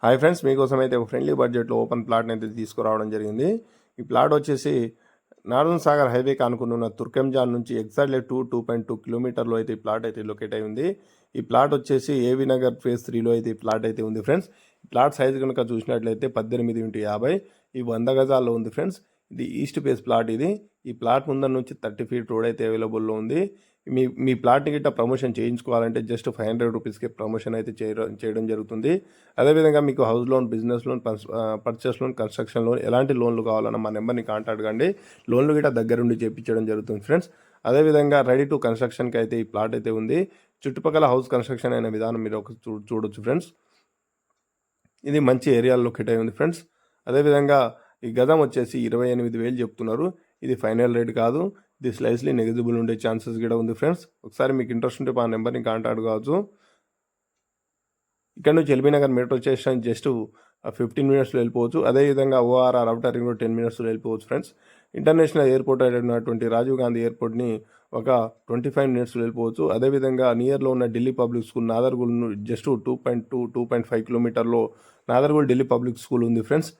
Hi friends, మీకోసం అయితే ఒక ఫ్రెండ్లీ బడ్జెట్లో ఓపెన్ ప్లాట్ని అయితే తీసుకురావడం జరిగింది. ఈ ప్లాట్ వచ్చేసి నార్దన్ సాగర్ హైవేకి ఆనుకున్న తుర్కెంజాన్ నుంచి ఎగ్జాక్ట్లీ 2.2 కిలోమీటర్లో అయితే ఈ ప్లాట్ అయితే లొకేట్ అయి ఉంది. ఈ ప్లాట్ వచ్చేసి ఏవి నగర్ ఫేజ్ 3లో అయితే ఈ ప్లాట్ అయితే ఉంది ఫ్రెండ్స్. ఈ ప్లాట్ సైజ్ కనుక చూసినట్లయితే 18x50, ఈ 100 గజాల్లో ఉంది ఫ్రెండ్స్. ఇది ఈస్ట్ ఫేస్ ప్లాట్. ఈ ప్లాట్ ముందర నుంచి 30 ఫీట్ రోడ్ అయితే అవైలబుల్లో ఉంది. మీ ప్లాట్ని గిట్ట ప్రమోషన్ చేయించుకోవాలంటే జస్ట్ 500 రూపీస్కి ప్రమోషన్ అయితే చేయడం జరుగుతుంది. అదేవిధంగా మీకు house loan, business loan, purchase loan, construction loan ఎలాంటి లోన్లు కావాలన్నా మా నెంబర్ని కాంటాక్ట్ కండి. లోన్లు గిట్ట దగ్గరుండి చేయించడం జరుగుతుంది ఫ్రెండ్స్. అదేవిధంగా రెడీ టు కన్స్ట్రక్షన్కి అయితే ఈ ప్లాట్ అయితే ఉంది. చుట్టుపక్కల హౌస్ కన్స్ట్రక్షన్ అయిన విధానం మీరు ఒక చూడొచ్చు ఫ్రెండ్స్. ఇది మంచి ఏరియాలో లొకేట్ అయి ఉంది ఫ్రెండ్స్. అదేవిధంగా ఈ గజం వచ్చేసి 28,000 చెప్తున్నారు. ఇది ఫైనల్ రేట్ కాదు. ఇది స్లైస్లీ నెగిజిబుల్ ఉండే ఛాన్సెస్ కూడా ఉంది ఫ్రెండ్స్. ఒకసారి మీకు ఇంట్రెస్ట్ ఉంటే మా నెంబర్ని కాంటాక్ట్ కావచ్చు. ఇక్కడ నుంచి LB Nagar metro station just 15 మినిట్స్లో వెళ్ళిపోవచ్చు. అదేవిధంగా ఓఆర్ఆర్ అవుటర్ రింగ్ రోడ్ 10 మినిట్స్లో వెళ్ళిపోవచ్చు ఫ్రెండ్స్. ఇంటర్నేషనల్ ఎయిర్పోర్ట్ అయినటువంటి రాజీవ్ గాంధీ ఎయిర్పోర్ట్ని ఒక 25 మినిట్స్లో వెళ్ళిపోవచ్చు. అదేవిధంగా నియర్లో ఉన్న Delhi Public School Nadergul just 2.5 కిలోమీటర్లో నాదర్గూల్ ఢిల్లీ పబ్లిక్ స్కూల్ ఉంది ఫ్రెండ్స్.